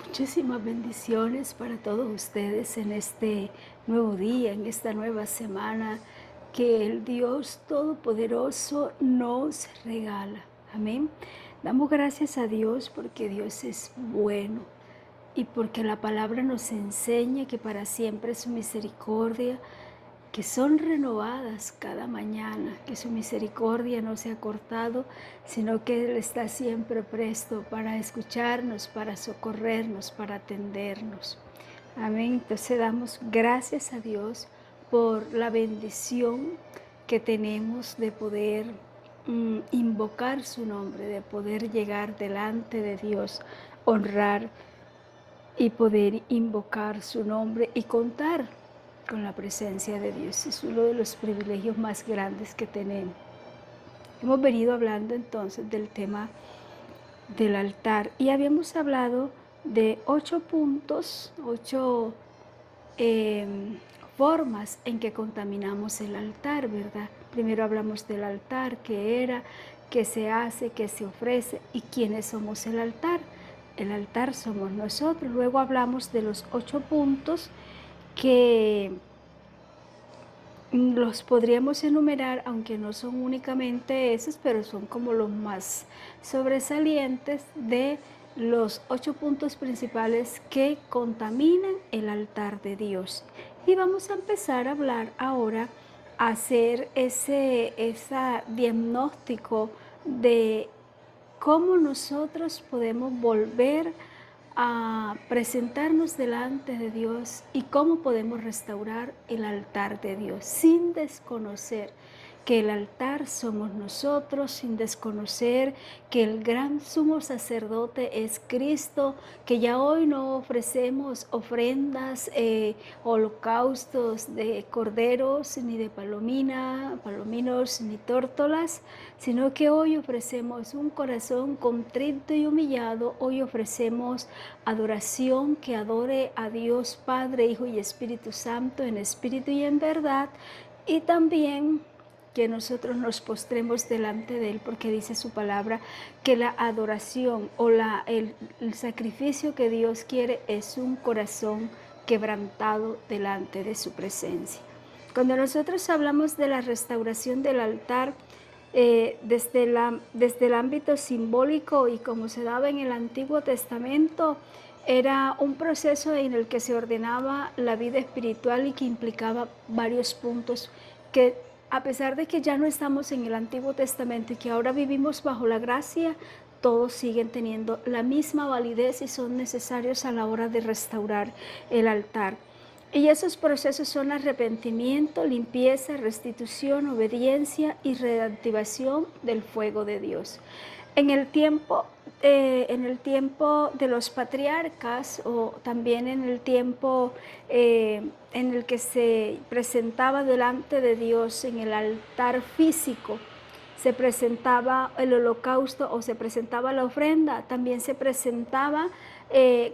Muchísimas bendiciones para todos ustedes en este nuevo día, en esta nueva semana que el Dios Todopoderoso nos regala. Amén. Damos gracias a Dios porque Dios es bueno y porque la palabra nos enseña que para siempre es su misericordia, que son renovadas cada mañana, que su misericordia no se ha cortado, sino que Él está siempre presto para escucharnos, para socorrernos, para atendernos. Amén. Entonces damos gracias a Dios por la bendición que tenemos de poder invocar su nombre, de poder llegar delante de Dios, honrar y poder invocar su nombre y contar con la presencia de Dios. Es uno de los privilegios más grandes que tenemos. Hemos venido hablando entonces del tema del altar y habíamos hablado de 8 puntos, 8 formas en que contaminamos el altar, ¿verdad? Primero hablamos del altar, qué era, qué se hace, qué se ofrece y quiénes somos el altar. El altar somos nosotros. Luego hablamos de los 8 puntos que los podríamos enumerar, aunque no son únicamente esos, pero son como los más sobresalientes de los 8 puntos principales que contaminan el altar de Dios. Y vamos a empezar a hablar ahora, a hacer ese diagnóstico de cómo nosotros podemos volver a presentarnos delante de Dios y cómo podemos restaurar el altar de Dios sin desconocer que el altar somos nosotros, sin desconocer que el gran sumo sacerdote es Cristo, que ya hoy no ofrecemos ofrendas, holocaustos de corderos, ni de palominos, ni tórtolas, sino que hoy ofrecemos un corazón contrito y humillado. Hoy ofrecemos adoración que adore a Dios Padre, Hijo y Espíritu Santo en espíritu y en verdad, y también que nosotros nos postremos delante de Él, porque dice su palabra que la adoración o el sacrificio que Dios quiere es un corazón quebrantado delante de su presencia. Cuando nosotros hablamos de la restauración del altar, desde el ámbito simbólico y como se daba en el Antiguo Testamento, era un proceso en el que se ordenaba la vida espiritual y que implicaba varios puntos que, a pesar de que ya no estamos en el Antiguo Testamento y que ahora vivimos bajo la gracia, todos siguen teniendo la misma validez y son necesarios a la hora de restaurar el altar. Y esos procesos son arrepentimiento, limpieza, restitución, obediencia y reactivación del fuego de Dios. En el tiempo de los patriarcas, o también en el tiempo en el que se presentaba delante de Dios en el altar físico, se presentaba el holocausto o se presentaba la ofrenda, también se presentaba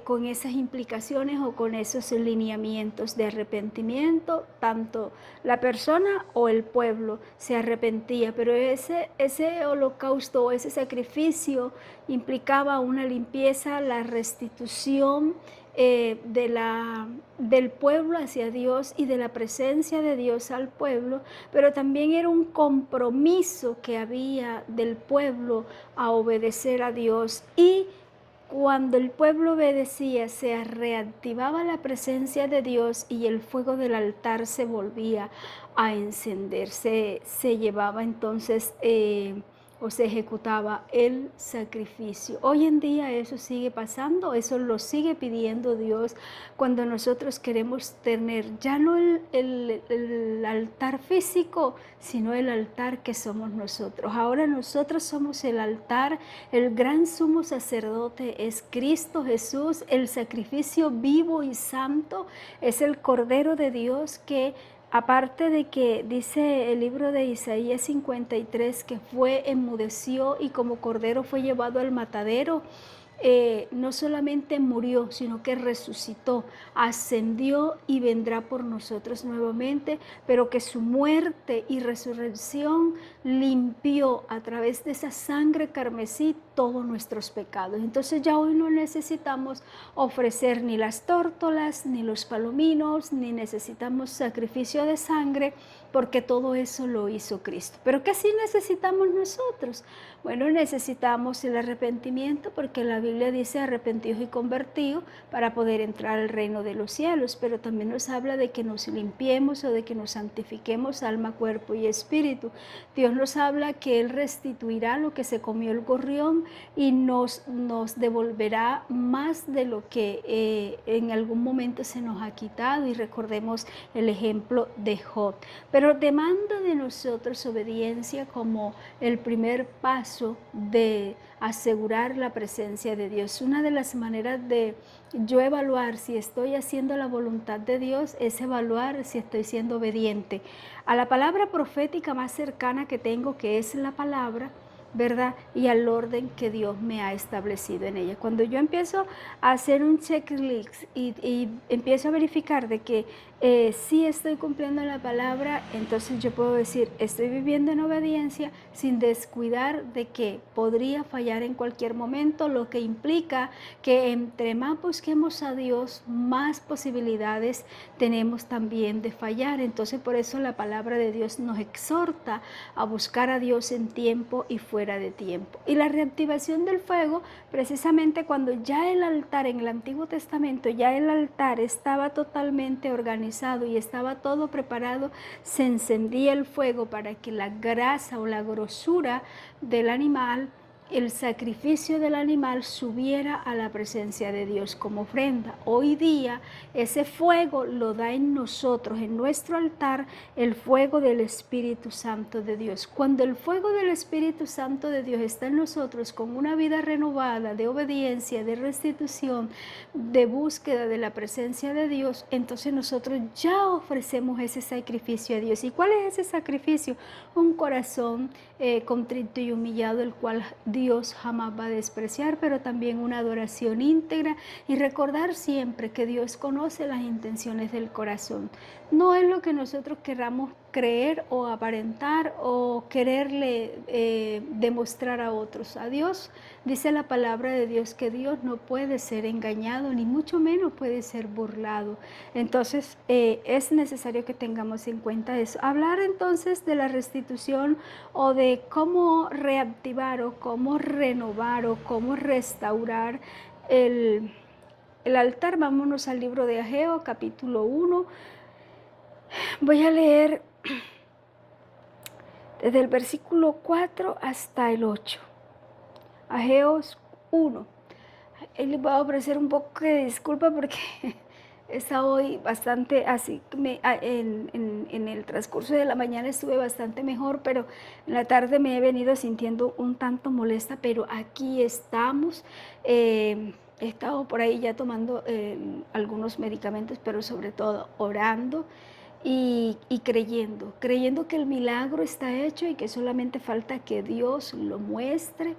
con esas implicaciones o con esos lineamientos de arrepentimiento. Tanto la persona o el pueblo se arrepentía, pero ese holocausto o ese sacrificio implicaba una limpieza, la restitución del pueblo hacia Dios y de la presencia de Dios al pueblo, pero también era un compromiso que había del pueblo a obedecer a Dios, y cuando el pueblo obedecía se reactivaba la presencia de Dios y el fuego del altar se volvía a encender, se llevaba entonces o se ejecutaba el sacrificio. Hoy en día eso sigue pasando, eso lo sigue pidiendo Dios cuando nosotros queremos tener ya no el altar físico, sino el altar que somos nosotros. Ahora nosotros somos el altar, el gran sumo sacerdote es Cristo Jesús, el sacrificio vivo y santo es el Cordero de Dios que, aparte de que dice el libro de Isaías 53 que fue enmudeció y como cordero fue llevado al matadero, no solamente murió, sino que resucitó, ascendió y vendrá por nosotros nuevamente, pero que su muerte y resurrección limpió a través de esa sangre carmesí todos nuestros pecados. Entonces ya hoy no necesitamos ofrecer ni las tórtolas, ni los palominos, ni necesitamos sacrificio de sangre, porque todo eso lo hizo Cristo. ¿Pero qué sí necesitamos nosotros? Bueno, necesitamos el arrepentimiento, porque la Biblia dice arrepentidos y convertidos para poder entrar al reino de los cielos, pero también nos habla de que nos limpiemos o de que nos santifiquemos alma, cuerpo y espíritu. Dios nos habla que Él restituirá lo que se comió el gorrión y nos devolverá más de lo que en algún momento se nos ha quitado, y recordemos el ejemplo de Job. Pero demanda de nosotros obediencia como el primer paso de asegurar la presencia de Dios. Una de las maneras de yo evaluar si estoy haciendo la voluntad de Dios es evaluar si estoy siendo obediente a la palabra profética más cercana que tengo, que es la palabra, ¿verdad? Y al orden que Dios me ha establecido en ella. Cuando yo empiezo a hacer un checklist y empiezo a verificar de que sí estoy cumpliendo la palabra, entonces yo puedo decir, estoy viviendo en obediencia sin descuidar de que podría fallar en cualquier momento, lo que implica que entre más busquemos a Dios, más posibilidades tenemos también de fallar. Entonces por eso la palabra de Dios nos exhorta a buscar a Dios en tiempo y fuera de tiempo. Y la reactivación del fuego, precisamente cuando ya el altar en el Antiguo Testamento, ya el altar estaba totalmente organizado y estaba todo preparado, se encendía el fuego para que la grasa o la grosura del animal, el sacrificio del animal, subiera a la presencia de Dios como ofrenda. Hoy día ese fuego lo da en nosotros, en nuestro altar, el fuego del Espíritu Santo de Dios. Cuando el fuego del Espíritu Santo de Dios está en nosotros con una vida renovada de obediencia, de restitución, de búsqueda de la presencia de Dios, entonces nosotros ya ofrecemos ese sacrificio a Dios. ¿Y cuál es ese sacrificio? Un corazón contrito y humillado, el cual Dios jamás va a despreciar, pero también una adoración íntegra, y recordar siempre que Dios conoce las intenciones del corazón. No es lo que nosotros queramos creer o aparentar o quererle demostrar a otros. A Dios, dice la palabra de Dios, que Dios no puede ser engañado, ni mucho menos puede ser burlado. Entonces es necesario que tengamos en cuenta eso. Hablar entonces de la restitución o de cómo reactivar o cómo renovar o cómo restaurar el altar. Vámonos al libro de Ageo, capítulo 1. Voy a leer desde el versículo 4 hasta el 8. Ageos 1. Él les voy a ofrecer un poco de disculpa porque está hoy bastante así. En el transcurso de la mañana estuve bastante mejor, pero en la tarde me he venido sintiendo un tanto molesta, pero aquí estamos. He estado por ahí ya tomando algunos medicamentos, pero sobre todo orando y creyendo que el milagro está hecho y que solamente falta que Dios lo muestre.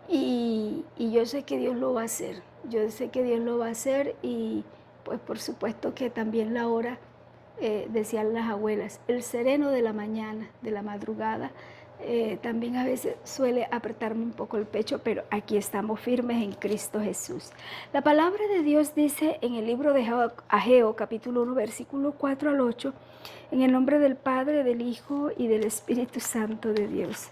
Y yo sé que Dios lo va a hacer, yo sé que Dios lo va a hacer, y pues por supuesto que también la hora, decían las abuelas, el sereno de la mañana, de la madrugada, también a veces suele apretarme un poco el pecho, pero aquí estamos firmes en Cristo Jesús. La palabra de Dios dice en el libro de Ageo, capítulo 1, versículo 4 al 8, en el nombre del Padre, del Hijo y del Espíritu Santo de Dios.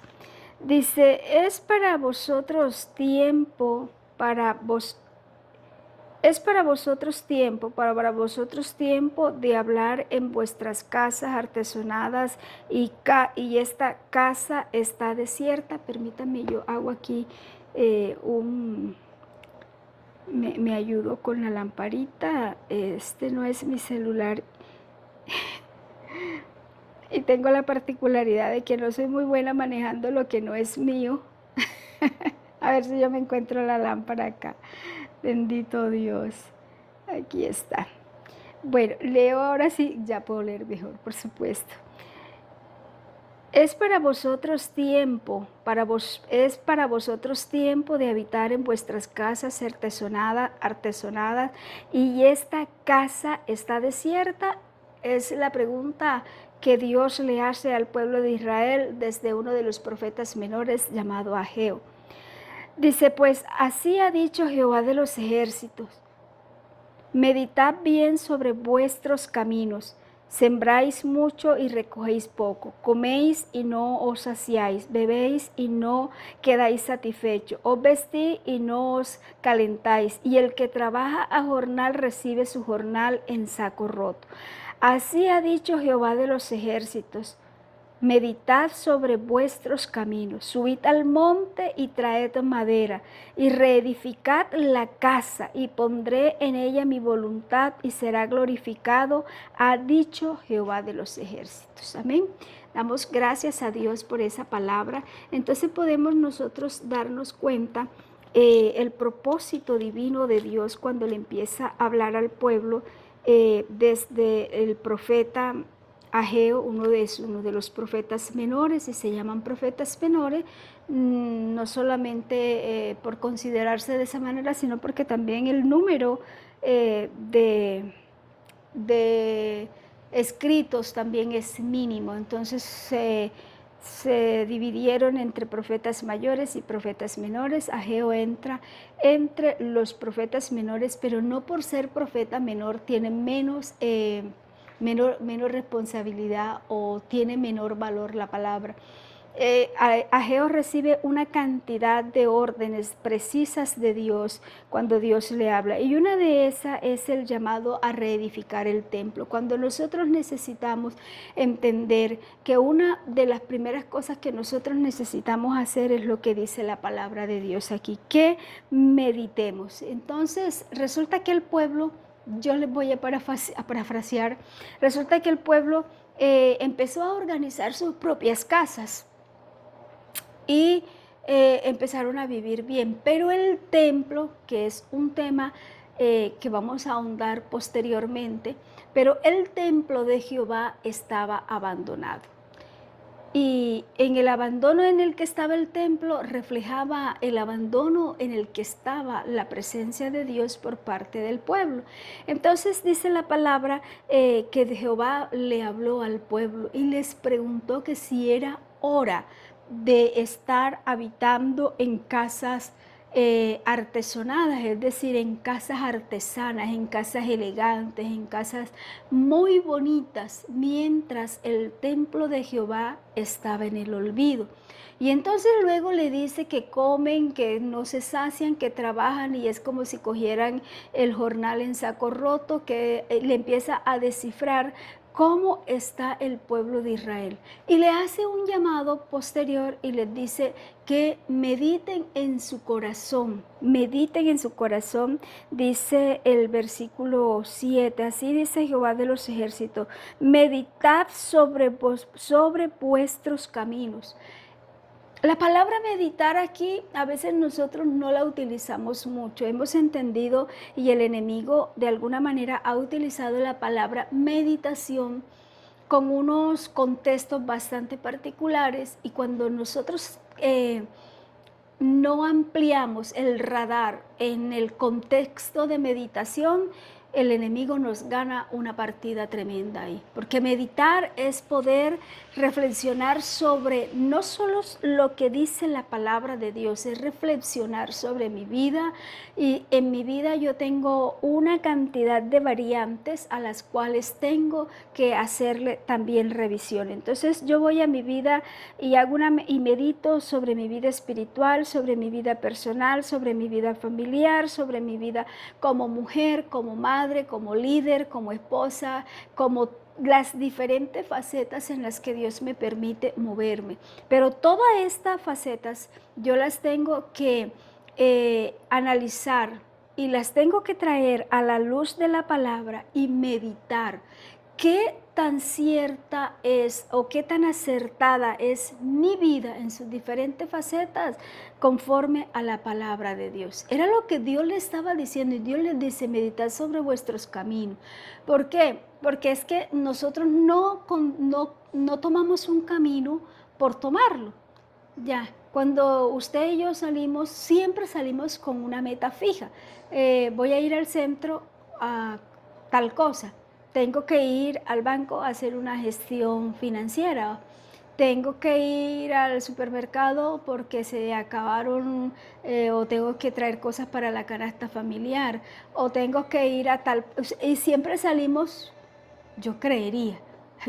Dice, es para vosotros tiempo, para vosotros tiempo de hablar en vuestras casas artesonadas, y esta casa está desierta. Permítanme, yo hago aquí me ayudo con la lamparita. Este no es mi celular. Y tengo la particularidad de que no soy muy buena manejando lo que no es mío. A ver si yo me encuentro la lámpara acá. Bendito Dios. Aquí está. Bueno, leo ahora sí, ya puedo leer mejor, por supuesto. Es para vosotros tiempo, es para vosotros tiempo de habitar en vuestras casas artesonadas, y esta casa está desierta. Es la pregunta que Dios le hace al pueblo de Israel desde uno de los profetas menores llamado Ageo. Dice, pues así ha dicho Jehová de los ejércitos: meditad bien sobre vuestros caminos. Sembráis mucho y recogéis poco. Coméis y no os saciáis. Bebéis y no quedáis satisfechos. Os vestís y no os calentáis. Y el que trabaja a jornal recibe su jornal en saco roto. Así ha dicho Jehová de los ejércitos: meditad sobre vuestros caminos, subid al monte y traed madera, y reedificad la casa, y pondré en ella mi voluntad, y será glorificado, ha dicho Jehová de los ejércitos. Amén. Damos gracias a Dios por esa palabra. Entonces podemos nosotros darnos cuenta el propósito divino de Dios cuando le empieza a hablar al pueblo desde el profeta Ageo, uno de los profetas menores, y se llaman profetas menores, no solamente por considerarse de esa manera, sino porque también el número de escritos también es mínimo. Entonces se dividieron entre profetas mayores y profetas menores. Ageo entra entre los profetas menores, pero no por ser profeta menor tiene menos responsabilidad o tiene menor valor la palabra. Ageo recibe una cantidad de órdenes precisas de Dios cuando Dios le habla, y una de esas es el llamado a reedificar el templo. Cuando nosotros necesitamos entender que una de las primeras cosas que nosotros necesitamos hacer es lo que dice la palabra de Dios aquí, que meditemos. Entonces resulta que el pueblo, yo les voy a parafrasear, resulta que el pueblo empezó a organizar sus propias casas y empezaron a vivir bien, pero el templo, que es un tema que vamos a ahondar posteriormente, pero el templo de Jehová estaba abandonado. Y en el abandono en el que estaba el templo reflejaba el abandono en el que estaba la presencia de Dios por parte del pueblo. Entonces dice la palabra que Jehová le habló al pueblo y les preguntó que si era hora de estar habitando en casas artesonadas, es decir, en casas artesanas, en casas elegantes, en casas muy bonitas, mientras el templo de Jehová estaba en el olvido. Y entonces luego le dice que comen, que no se sacian, que trabajan, y es como si cogieran el jornal en saco roto, que le empieza a descifrar cómo está el pueblo de Israel. Y le hace un llamado posterior y les dice que mediten en su corazón, dice el versículo 7, así dice Jehová de los ejércitos: meditad sobre vuestros caminos. La palabra meditar aquí a veces nosotros no la utilizamos mucho. Hemos entendido, y el enemigo de alguna manera ha utilizado la palabra meditación con unos contextos bastante particulares, y cuando nosotros no ampliamos el radar en el contexto de meditación, el enemigo nos gana una partida tremenda ahí, porque meditar es poder reflexionar sobre no solo lo que dice la palabra de Dios, es reflexionar sobre mi vida, y en mi vida yo tengo una cantidad de variantes a las cuales tengo que hacerle también revisión. Entonces yo voy a mi vida y y medito sobre mi vida espiritual, sobre mi vida personal, sobre mi vida familiar, sobre mi vida como mujer, como madre, como líder, como esposa, como las diferentes facetas en las que Dios me permite moverme. Pero todas estas facetas yo las tengo que analizar y las tengo que traer a la luz de la palabra y meditar. ¿Qué tan cierta es o qué tan acertada es mi vida en sus diferentes facetas conforme a la palabra de Dios? Era lo que Dios le estaba diciendo, y Dios les dice: meditad sobre vuestros caminos. ¿Por qué? Porque es que nosotros no tomamos un camino por tomarlo. Ya, cuando usted y yo salimos, siempre salimos con una meta fija. Voy a ir al centro a tal cosa. Tengo que ir al banco a hacer una gestión financiera. Tengo que ir al supermercado porque se acabaron o tengo que traer cosas para la canasta familiar o tengo que ir a tal... Y siempre salimos, yo creería,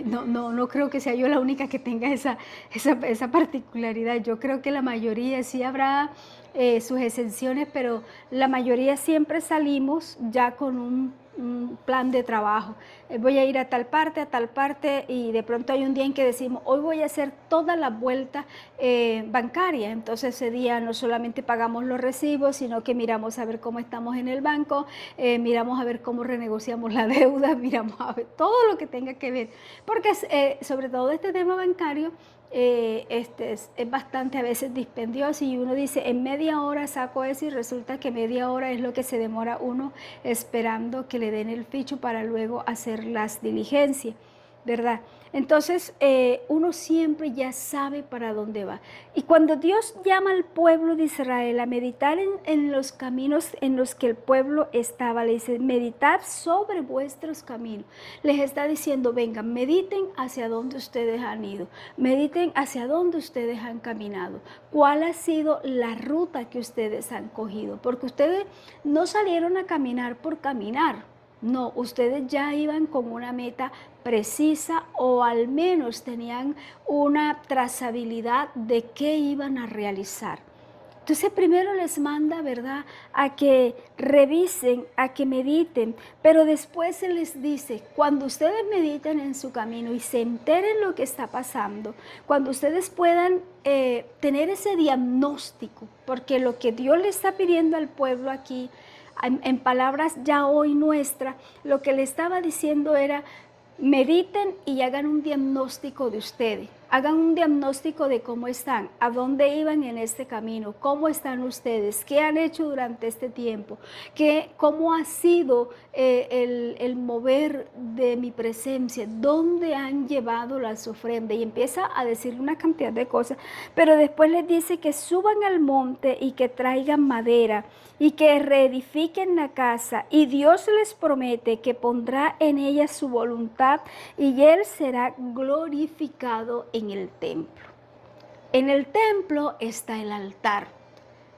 no creo que sea yo la única que tenga esa particularidad. Yo creo que la mayoría sí habrá sus exenciones, pero la mayoría siempre salimos ya con un plan de trabajo. Voy a ir a tal parte y de pronto hay un día en que decimos, hoy voy a hacer toda la vuelta bancaria. Entonces ese día no solamente pagamos los recibos, sino que miramos a ver cómo estamos en el banco, miramos a ver cómo renegociamos la deuda, miramos a ver todo lo que tenga que ver. Porque sobre todo este tema bancario es bastante a veces dispendioso y uno dice en media hora saco eso y resulta que media hora es lo que se demora uno esperando que le den el ficho para luego hacer las diligencias, ¿verdad? Entonces uno siempre ya sabe para dónde va. Y cuando Dios llama al pueblo de Israel a meditar en los caminos en los que el pueblo estaba, le dice, meditad sobre vuestros caminos. Les está diciendo, vengan, mediten hacia dónde ustedes han ido, mediten hacia dónde ustedes han caminado, cuál ha sido la ruta que ustedes han cogido, porque ustedes no salieron a caminar por caminar. No, ustedes ya iban con una meta precisa o al menos tenían una trazabilidad de qué iban a realizar. Entonces primero les manda, ¿verdad?, a que revisen, a que mediten, pero después se les dice, cuando ustedes mediten en su camino y se enteren lo que está pasando, cuando ustedes puedan tener ese diagnóstico, porque lo que Dios le está pidiendo al pueblo aquí, en palabras ya hoy nuestras, lo que le estaba diciendo era, mediten y hagan un diagnóstico de ustedes, hagan un diagnóstico de cómo están, a dónde iban en este camino, cómo están ustedes, qué han hecho durante este tiempo, cómo ha sido el mover de mi presencia, dónde han llevado las ofrendas y empieza a decir una cantidad de cosas, pero después les dice que suban al monte y que traigan madera y que reedifiquen la casa y Dios les promete que pondrá en ella su voluntad y Él será glorificado en el templo. En el templo está el altar.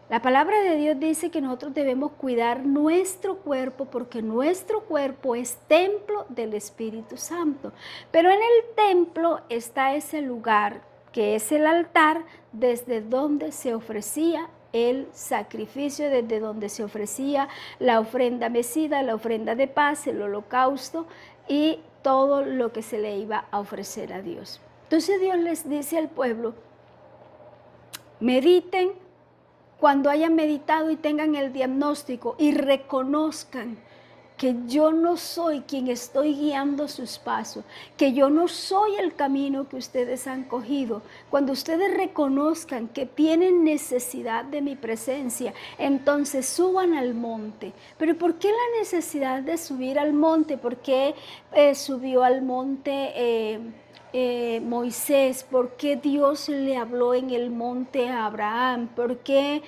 La palabra de Dios dice que nosotros debemos cuidar nuestro cuerpo porque nuestro cuerpo es templo del Espíritu Santo. Pero en el templo está ese lugar que es el altar desde donde se ofrecía el sacrificio, desde donde se ofrecía la ofrenda mecida, la ofrenda de paz, el holocausto y todo lo que se le iba a ofrecer a Dios. Entonces Dios les dice al pueblo, mediten, cuando hayan meditado y tengan el diagnóstico y reconozcan que yo no soy quien estoy guiando sus pasos, que yo no soy el camino que ustedes han cogido. Cuando ustedes reconozcan que tienen necesidad de mi presencia, entonces suban al monte. ¿Pero por qué la necesidad de subir al monte? ¿Por qué subió al monte Moisés? ¿Por qué Dios le habló en el monte a Abraham? ¿Por qué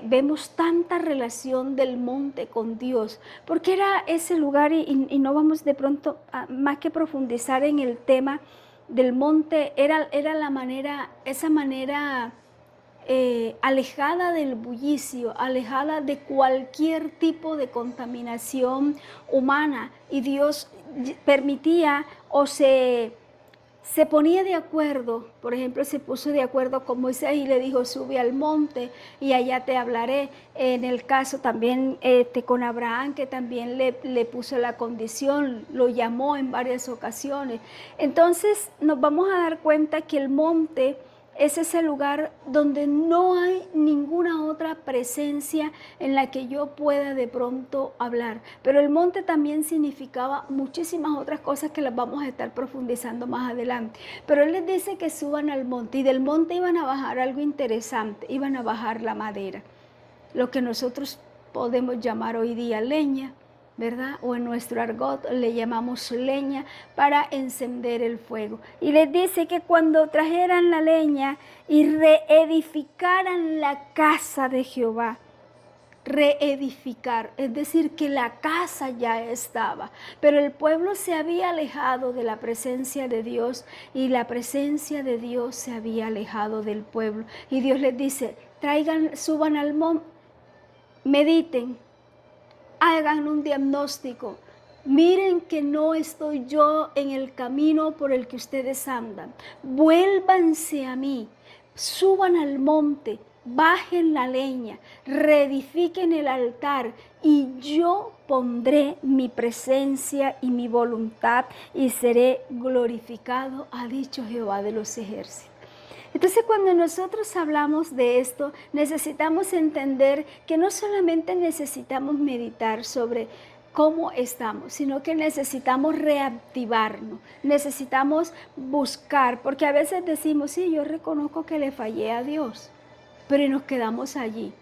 vemos tanta relación del monte con Dios? Porque era ese lugar y no vamos de pronto más que profundizar en el tema del monte, era la manera, esa manera alejada del bullicio, alejada de cualquier tipo de contaminación humana, y Dios permitía o se ponía de acuerdo, por ejemplo, se puso de acuerdo con Moisés y le dijo, sube al monte y allá te hablaré. En el caso también con Abraham, que también le puso la condición, lo llamó en varias ocasiones. Entonces nos vamos a dar cuenta que el monte es ese lugar donde no hay ninguna otra presencia en la que yo pueda de pronto hablar. Pero el monte también significaba muchísimas otras cosas que las vamos a estar profundizando más adelante. Pero él les dice que suban al monte y del monte iban a bajar algo interesante, iban a bajar la madera, lo que nosotros podemos llamar hoy día leña, ¿verdad? O en nuestro argot le llamamos leña para encender el fuego. Y les dice que cuando trajeran la leña y reedificaran la casa de Jehová, reedificar, es decir, que la casa ya estaba, pero el pueblo se había alejado de la presencia de Dios y la presencia de Dios se había alejado del pueblo. Y Dios les dice, suban al monte, mediten, hagan un diagnóstico, miren que no estoy yo en el camino por el que ustedes andan, vuélvanse a mí, suban al monte, bajen la leña, reedifiquen el altar y yo pondré mi presencia y mi voluntad y seré glorificado, ha dicho Jehová de los ejércitos. Entonces, cuando nosotros hablamos de esto, necesitamos entender que no solamente necesitamos meditar sobre cómo estamos, sino que necesitamos reactivarnos, necesitamos buscar, porque a veces decimos, sí, yo reconozco que le fallé a Dios, pero nos quedamos allí.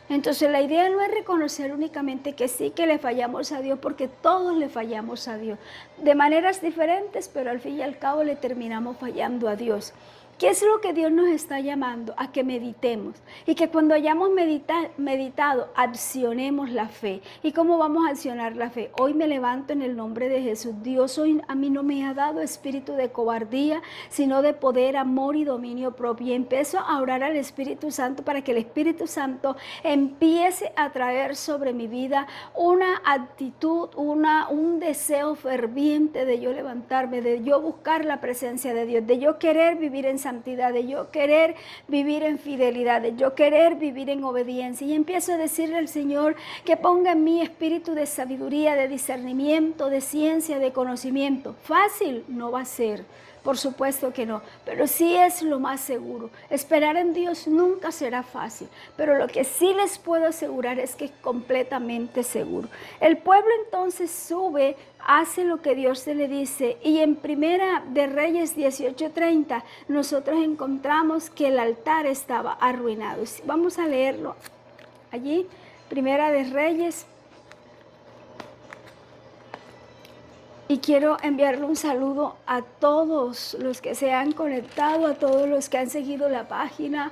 Entonces la idea no es reconocer únicamente que sí que le fallamos a Dios, porque todos le fallamos a Dios, de maneras diferentes, pero al fin y al cabo le terminamos fallando a Dios. ¿Qué es lo que Dios nos está llamando? A que meditemos y que cuando hayamos meditado, accionemos la fe. ¿Y cómo vamos a accionar la fe? Hoy me levanto en el nombre de Jesús. Dios hoy a mí no me ha dado espíritu de cobardía, sino de poder, amor y dominio propio. Y empiezo a orar al Espíritu Santo para que el Espíritu Santo empiece a traer sobre mi vida una actitud, un deseo ferviente de yo levantarme, de yo buscar la presencia de Dios, de yo querer vivir en santidad, de yo querer vivir en fidelidad, de yo querer vivir en obediencia. Y empiezo a decirle al Señor que ponga en mí espíritu de sabiduría, de discernimiento, de ciencia, de conocimiento. Fácil no va a ser, por supuesto que no, pero sí es lo más seguro. Esperar en Dios nunca será fácil, pero lo que sí les puedo asegurar es que es completamente seguro. El pueblo entonces sube, hace lo que Dios se le dice, y en Primera de Reyes 18:30 nosotros encontramos que el altar estaba arruinado. Vamos a leerlo allí, Primera de Reyes. Y quiero enviarle un saludo a todos los que se han conectado, a todos los que han seguido la página,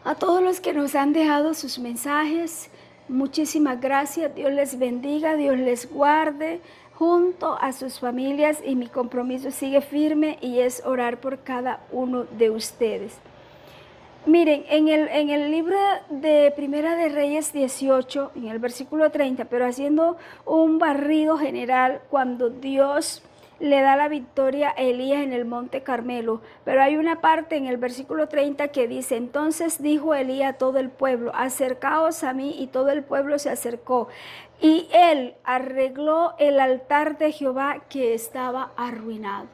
a todos los que nos han dejado sus mensajes. Muchísimas gracias, Dios les bendiga, Dios les guarde junto a sus familias, y mi compromiso sigue firme y es orar por cada uno de ustedes. Miren, en el libro de Primera de Reyes 18, en el versículo 30, pero haciendo un barrido general, cuando Dios le da la victoria a Elías en el monte Carmelo, pero hay una parte en el versículo 30 que dice, entonces dijo Elías a todo el pueblo, acercaos a mí, y todo el pueblo se acercó, y él arregló el altar de Jehová que estaba arruinado.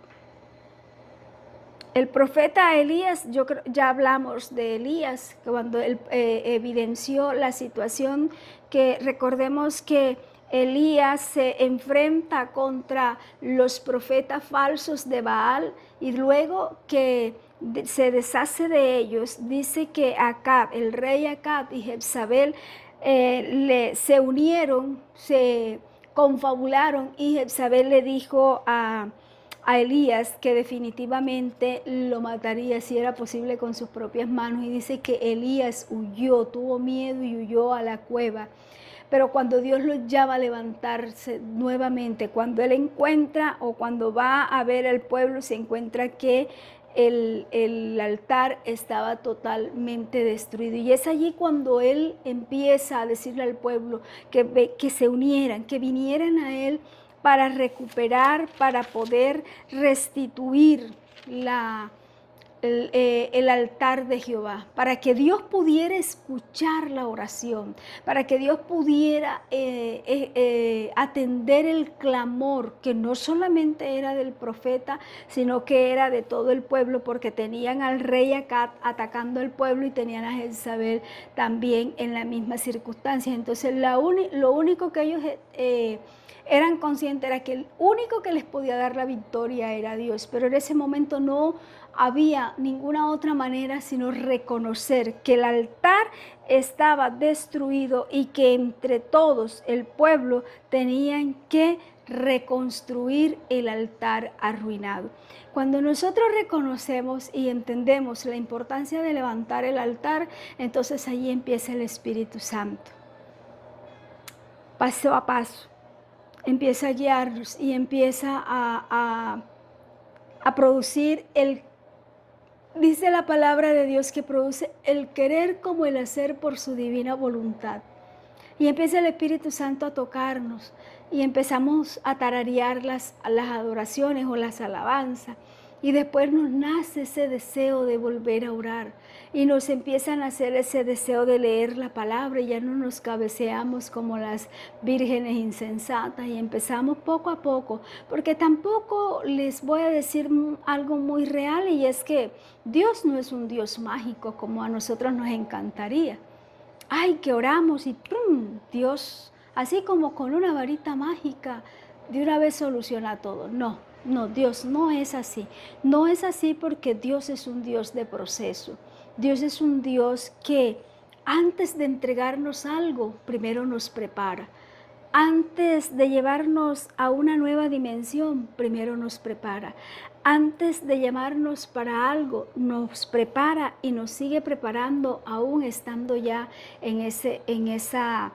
El profeta Elías, ya hablamos de Elías, cuando él evidenció la situación, que recordemos que Elías se enfrenta contra los profetas falsos de Baal, y luego que se deshace de ellos, dice que Acab, el rey Acab y Jezabel se unieron, se confabularon, y Jezabel le dijo a Elías que definitivamente lo mataría si era posible con sus propias manos, y dice que Elías huyó, tuvo miedo y huyó a la cueva. Pero cuando Dios lo llama a levantarse nuevamente, cuando él encuentra, o cuando va a ver al pueblo, se encuentra que el altar estaba totalmente destruido, y es allí cuando él empieza a decirle al pueblo que se unieran, que vinieran a él para recuperar, para poder restituir el altar de Jehová, para que Dios pudiera escuchar la oración, para que Dios pudiera atender el clamor, que no solamente era del profeta, sino que era de todo el pueblo, porque tenían al rey Acab atacando al pueblo y tenían a Jezabel también en la misma circunstancia. Entonces lo único que ellos eran conscientes era que el único que les podía dar la victoria era Dios, pero en ese momento no había ninguna otra manera sino reconocer que el altar estaba destruido y que entre todos el pueblo tenían que reconstruir el altar arruinado. Cuando nosotros reconocemos y entendemos la importancia de levantar el altar, entonces ahí empieza el Espíritu Santo. Paso a paso, empieza a guiarnos y empieza a producir dice la palabra de Dios que produce el querer como el hacer por su divina voluntad. Y empieza el Espíritu Santo a tocarnos y empezamos a tararear las adoraciones o las alabanzas. Y después nos nace ese deseo de volver a orar y nos empieza a nacer ese deseo de leer la palabra y ya no nos cabeceamos como las vírgenes insensatas y empezamos poco a poco, porque tampoco les voy a decir algo muy real y es que Dios no es un Dios mágico como a nosotros nos encantaría. Ay, que oramos y ¡pum! Dios, así como con una varita mágica, de una vez soluciona todo. No, no, Dios no es así. No es así porque Dios es un Dios de proceso. Dios es un Dios que antes de entregarnos algo, primero nos prepara. Antes de llevarnos a una nueva dimensión, primero nos prepara. Antes de llamarnos para algo, nos prepara y nos sigue preparando aún estando ya en esa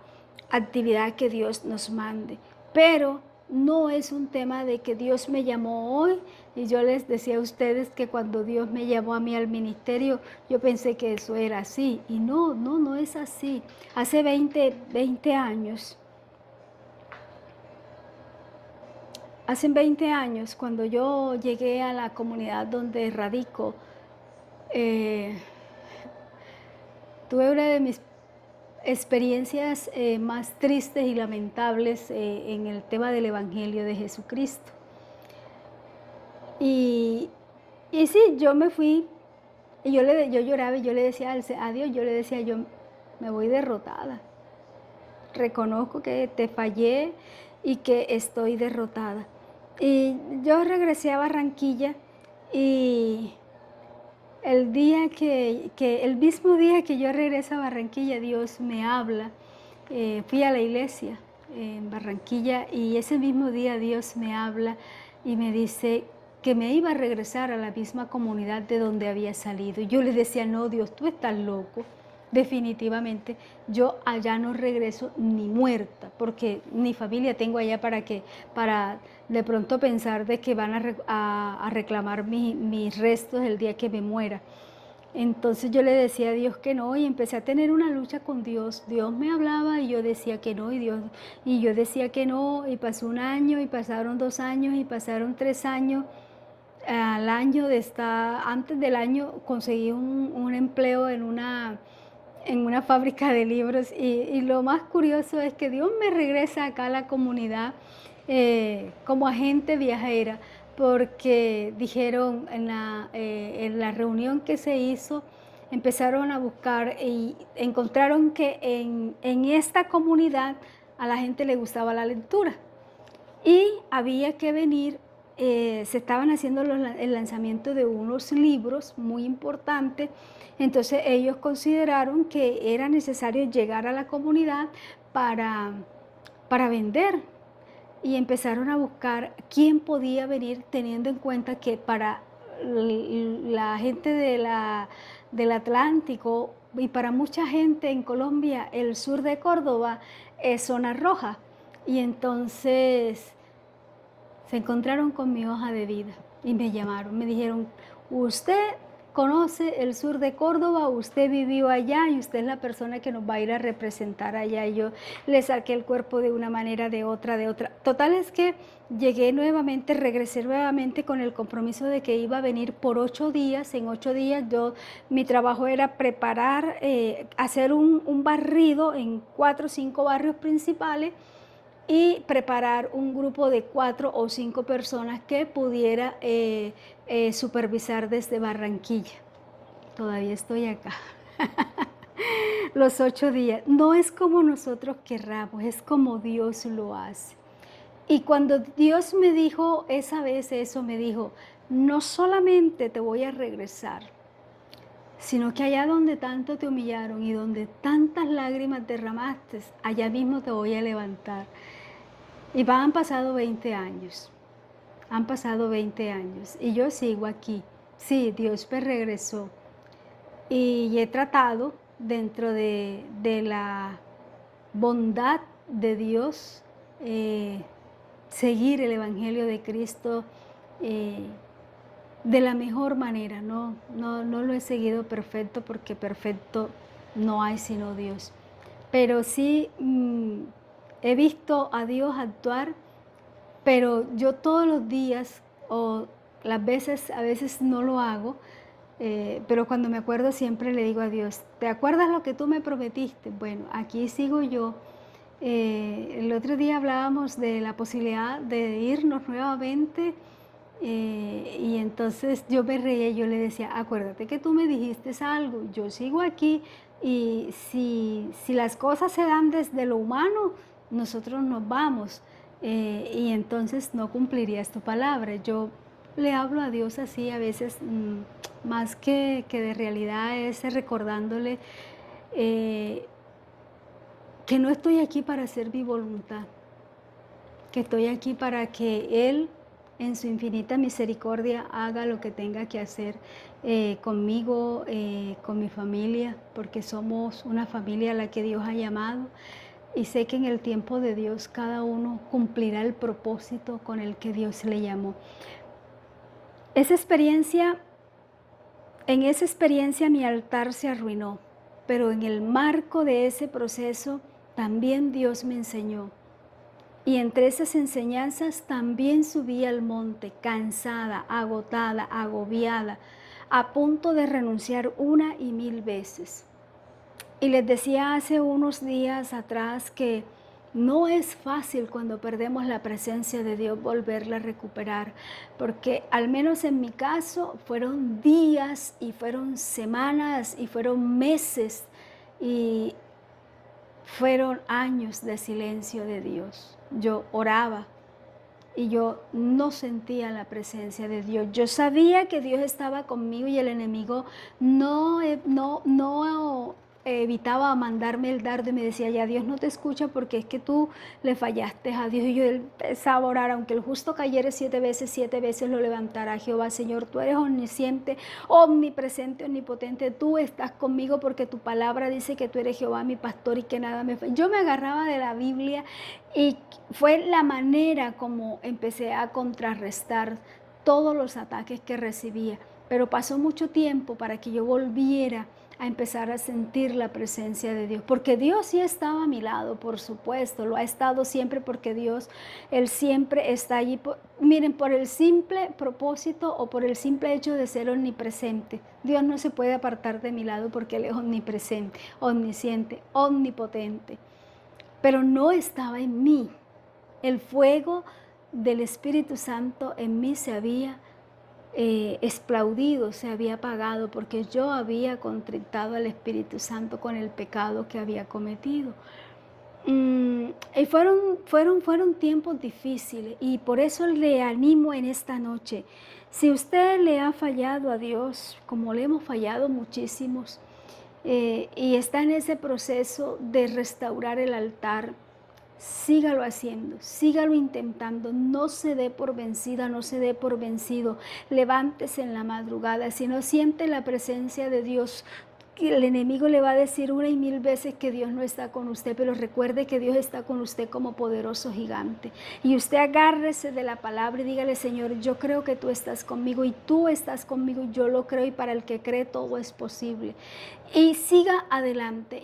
actividad que Dios nos mande. Pero no es un tema de que Dios me llamó hoy y yo les decía a ustedes que cuando Dios me llamó a mí al ministerio, yo pensé que eso era así. Y no es así. Hace 20 años. Hace 20 años, cuando yo llegué a la comunidad donde radico, tuve una de mis experiencias más tristes y lamentables en el tema del Evangelio de Jesucristo. Y sí, yo me fui, y yo lloraba y yo le decía a Dios, yo le decía, yo me voy derrotada. Reconozco que te fallé y que estoy derrotada. Y yo regresé a Barranquilla y el mismo día que yo regreso a Barranquilla, Dios me habla. Fui a la iglesia en Barranquilla y ese mismo día Dios me habla y me dice que me iba a regresar a la misma comunidad de donde había salido. Y yo le decía, no, Dios, tú estás loco. Definitivamente yo allá no regreso ni muerta, porque ni familia tengo allá para de pronto pensar de que van a reclamar mis restos el día que me muera. Entonces yo le decía a Dios que no y empecé a tener una lucha con Dios. Dios me hablaba y yo decía que no y yo decía que no y pasó un año y pasaron 2 años y pasaron 3 años. Al año antes del año conseguí un empleo en una fábrica de libros y lo más curioso es que Dios me regresa acá a la comunidad como agente viajera porque dijeron en la reunión que se hizo, empezaron a buscar y encontraron que en esta comunidad a la gente le gustaba la lectura y había que venir. Se estaban haciendo el lanzamiento de unos libros muy importantes, entonces ellos consideraron que era necesario llegar a la comunidad para vender y empezaron a buscar quién podía venir teniendo en cuenta que para la gente del Atlántico y para mucha gente en Colombia, el sur de Córdoba es zona roja y entonces se encontraron con mi hoja de vida y me llamaron, me dijeron, usted conoce el sur de Córdoba, usted vivió allá y usted es la persona que nos va a ir a representar allá. Y yo le saqué el cuerpo de una manera, de otra. Total es que llegué nuevamente, regresé nuevamente con el compromiso de que iba a venir por 8 días. En 8 días mi trabajo era preparar, hacer un barrido en 4 o 5 barrios principales y preparar un grupo de 4 o 5 personas que pudiera supervisar desde Barranquilla. Todavía estoy acá. Los 8 días. No es como nosotros querramos, es como Dios lo hace. Y cuando Dios me dijo esa vez eso, me dijo, no solamente te voy a regresar, sino que allá donde tanto te humillaron y donde tantas lágrimas derramaste, allá mismo te voy a levantar. Y han pasado 20 años, han pasado 20 años y yo sigo aquí. Sí, Dios me regresó y he tratado dentro de la bondad de Dios, seguir el Evangelio de Cristo eh, de la mejor manera. No lo he seguido perfecto porque perfecto no hay sino Dios. Pero sí he visto a Dios actuar, pero yo todos los días o a veces no lo hago, pero cuando me acuerdo siempre le digo a Dios, ¿te acuerdas lo que tú me prometiste? Bueno, aquí sigo yo. El otro día hablábamos de la posibilidad de irnos nuevamente y entonces yo me reía y yo le decía, acuérdate que tú me dijiste algo, yo sigo aquí y si las cosas se dan desde lo humano, nosotros nos vamos y entonces no cumplirías tu palabra. Yo le hablo a Dios así a veces, más que de realidad es recordándole eh, que no estoy aquí para hacer mi voluntad, que estoy aquí para que Él, en su infinita misericordia, haga lo que tenga que hacer conmigo, con mi familia, porque somos una familia a la que Dios ha llamado y sé que en el tiempo de Dios cada uno cumplirá el propósito con el que Dios le llamó. Esa experiencia, en esa experiencia mi altar se arruinó, pero en el marco de ese proceso también Dios me enseñó. Y entre esas enseñanzas también subí al monte, cansada, agotada, agobiada, a punto de renunciar 1,000 veces. Y les decía hace unos días atrás que no es fácil cuando perdemos la presencia de Dios volverla a recuperar, porque al menos en mi caso fueron días y fueron semanas y fueron meses y fueron años de silencio de Dios. Yo oraba y yo no sentía la presencia de Dios. Yo sabía que Dios estaba conmigo y el enemigo no evitaba mandarme el dardo y me decía, ya Dios no te escucha porque es que tú le fallaste a Dios. Y yo empezaba a orar, aunque el justo cayere 7 veces lo levantará Jehová. Señor, tú eres omnisciente, omnipresente, omnipotente, tú estás conmigo porque tu palabra dice que tú eres Jehová mi pastor y que nada me falla. Yo me agarraba de la Biblia y fue la manera como empecé a contrarrestar todos los ataques que recibía. Pero pasó mucho tiempo para que yo volviera a empezar a sentir la presencia de Dios, porque Dios sí estaba a mi lado, por supuesto, lo ha estado siempre porque Dios, Él siempre está allí, miren, por el simple propósito o por el simple hecho de ser omnipresente. Dios no se puede apartar de mi lado porque Él es omnipresente, omnisciente, omnipotente, pero no estaba en mí. El fuego del Espíritu Santo en mí se había esplaudido, se había apagado porque yo había contristado al Espíritu Santo con el pecado que había cometido. Y fueron tiempos difíciles y por eso le animo en esta noche. Si usted le ha fallado a Dios, como le hemos fallado muchísimos, y está en ese proceso de restaurar el altar, sígalo haciendo, sígalo intentando, no se dé por vencida, no se dé por vencido. Levántese en la madrugada, si no siente la presencia de Dios, el enemigo le va a decir 1,000 veces que Dios no está con usted, pero recuerde que Dios está con usted como poderoso gigante. Y usted agárrese de la palabra y dígale, Señor, yo creo que tú estás conmigo y tú estás conmigo, yo lo creo y para el que cree todo es posible. Y siga adelante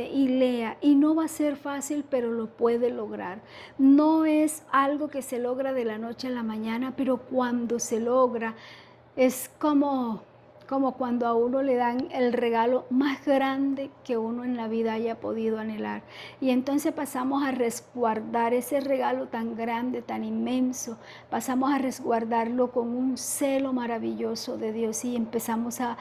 y lea. Y no va a ser fácil, pero lo puede lograr. No es algo que se logra de la noche a la mañana, pero cuando se logra es como como cuando a uno le dan el regalo más grande que uno en la vida haya podido anhelar. Y entonces pasamos a resguardar ese regalo tan grande, tan inmenso, pasamos a resguardarlo con un celo maravilloso de Dios y empezamos a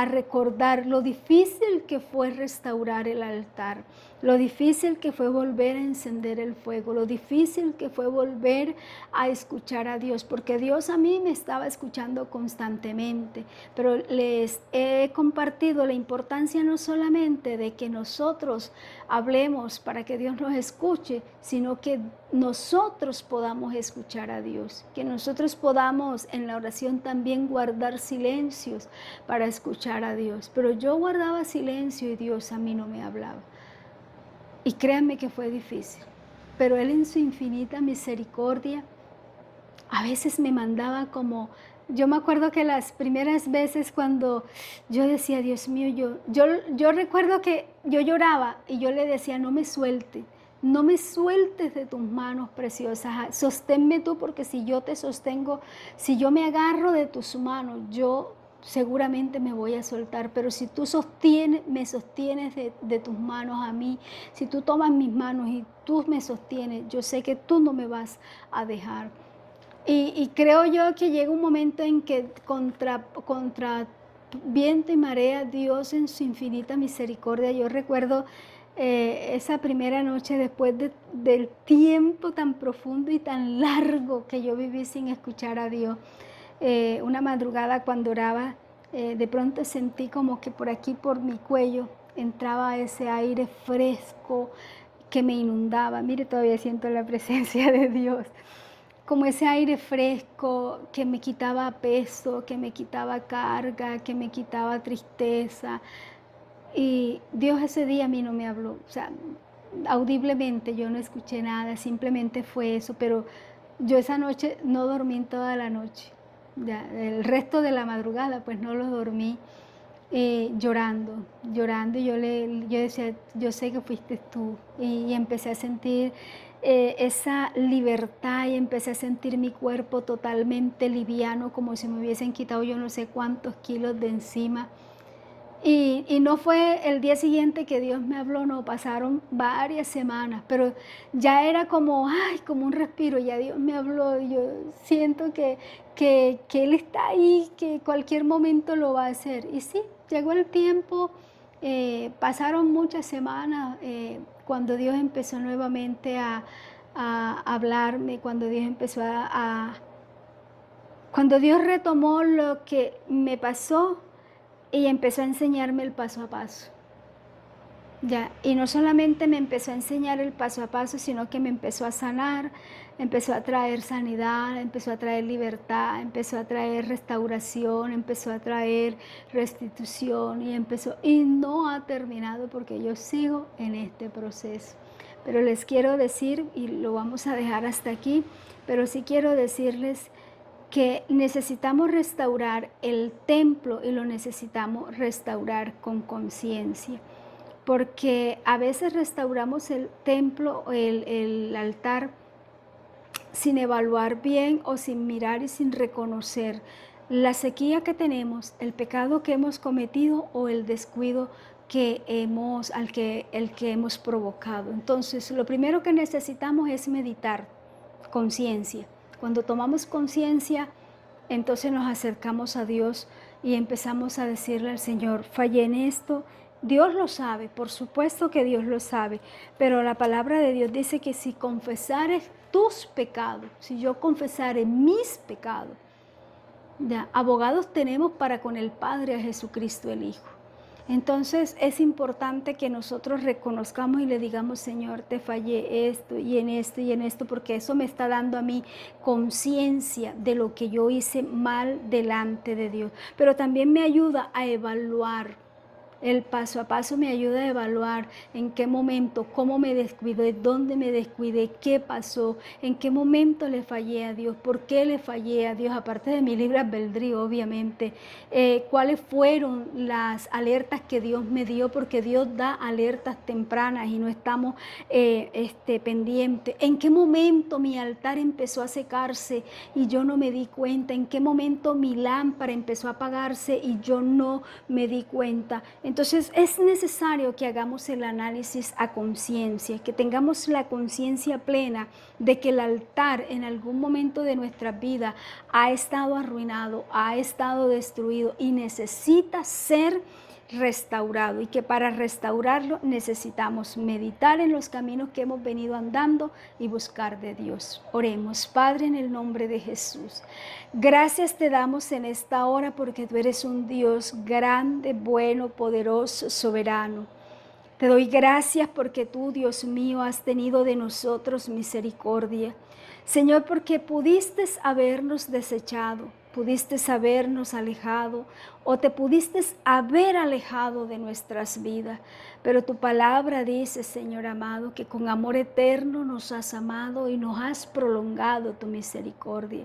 recordar lo difícil que fue restaurar el altar, lo difícil que fue volver a encender el fuego, lo difícil que fue volver a escuchar a Dios, porque Dios a mí me estaba escuchando constantemente, pero les he compartido la importancia no solamente de que nosotros hablemos para que Dios nos escuche, sino que nosotros podamos escuchar a Dios, que nosotros podamos en la oración también guardar silencios para escuchar a Dios. Pero yo guardaba silencio y Dios a mí no me hablaba. Y créanme que fue difícil, pero Él en su infinita misericordia a veces me mandaba como, yo me acuerdo que las primeras veces cuando yo decía, Dios mío, yo recuerdo que yo lloraba y yo le decía, no me suelte, no me sueltes de tus manos preciosas, sosténme tú, porque si yo te sostengo, si yo me agarro de tus manos, yo seguramente me voy a soltar, pero si tú me sostienes de tus manos a mí, si tú tomas mis manos y tú me sostienes, yo sé que tú no me vas a dejar. Y creo yo que llega un momento en que contra viento y marea, Dios en su infinita misericordia, yo recuerdo esa primera noche después del tiempo tan profundo y tan largo que yo viví sin escuchar a Dios. Una madrugada cuando oraba, de pronto sentí como que por aquí, por mi cuello, entraba ese aire fresco que me inundaba. Mire, todavía siento la presencia de Dios, como ese aire fresco que me quitaba peso, que me quitaba carga, que me quitaba tristeza. Y Dios ese día a mí no me habló, o sea, audiblemente yo no escuché nada, simplemente fue eso, pero yo esa noche no dormí en toda la noche. Ya, el resto de la madrugada pues no lo dormí, llorando, y yo decía, yo sé que fuiste tú, y empecé a sentir esa libertad, y empecé a sentir mi cuerpo totalmente liviano, como si me hubiesen quitado yo no sé cuántos kilos de encima. Y no fue el día siguiente que Dios me habló, no, pasaron varias semanas, pero ya era como, ay, como un respiro, ya Dios me habló, y yo siento que Él está ahí, que cualquier momento lo va a hacer. Y sí, llegó el tiempo, pasaron muchas semanas, cuando Dios empezó nuevamente a hablarme, cuando Dios empezó cuando Dios retomó lo que me pasó y empezó a enseñarme el paso a paso. Ya, y no solamente me empezó a enseñar el paso a paso, sino que me empezó a sanar, empezó a traer sanidad, empezó a traer libertad, empezó a traer restauración, empezó a traer restitución, y no ha terminado, porque yo sigo en este proceso. Pero les quiero decir, y lo vamos a dejar hasta aquí, pero sí quiero decirles que necesitamos restaurar el templo, y lo necesitamos restaurar con conciencia, porque a veces restauramos el templo, el altar, sin evaluar bien, o sin mirar y sin reconocer la sequía que tenemos, el pecado que hemos cometido, o el descuido el que hemos provocado. Entonces, lo primero que necesitamos es meditar, conciencia. Cuando tomamos conciencia, entonces nos acercamos a Dios y empezamos a decirle al Señor, fallé en esto. Dios lo sabe, por supuesto que Dios lo sabe, pero la palabra de Dios dice que si confesares tus pecados, si yo confesare mis pecados, ya, abogados tenemos para con el Padre, a Jesucristo el Hijo. Entonces es importante que nosotros reconozcamos y le digamos, Señor, te fallé esto y en esto y en esto, porque eso me está dando a mí conciencia de lo que yo hice mal delante de Dios. Pero también me ayuda a evaluar El paso a paso me ayuda a evaluar en qué momento, cómo me descuidé, dónde me descuidé, qué pasó, en qué momento le fallé a Dios, por qué le fallé a Dios, aparte de mi libre albedrío, obviamente. Cuáles fueron las alertas que Dios me dio, porque Dios da alertas tempranas y no estamos pendientes. En qué momento mi altar empezó a secarse y yo no me di cuenta, en qué momento mi lámpara empezó a apagarse y yo no me di cuenta. Entonces es necesario que hagamos el análisis a conciencia, que tengamos la conciencia plena de que el altar en algún momento de nuestra vida ha estado arruinado, ha estado destruido y necesita ser restaurado, y que para restaurarlo necesitamos meditar en los caminos que hemos venido andando y buscar de Dios. Oremos. Padre, en el nombre de Jesús, gracias te damos en esta hora porque tú eres un Dios grande, bueno, poderoso, soberano. Te doy gracias porque tú, Dios mío, has tenido de nosotros misericordia. Señor, porque pudiste habernos desechado, pudiste habernos alejado o te pudiste haber alejado de nuestras vidas. Pero tu palabra dice, Señor amado, que con amor eterno nos has amado y nos has prolongado tu misericordia.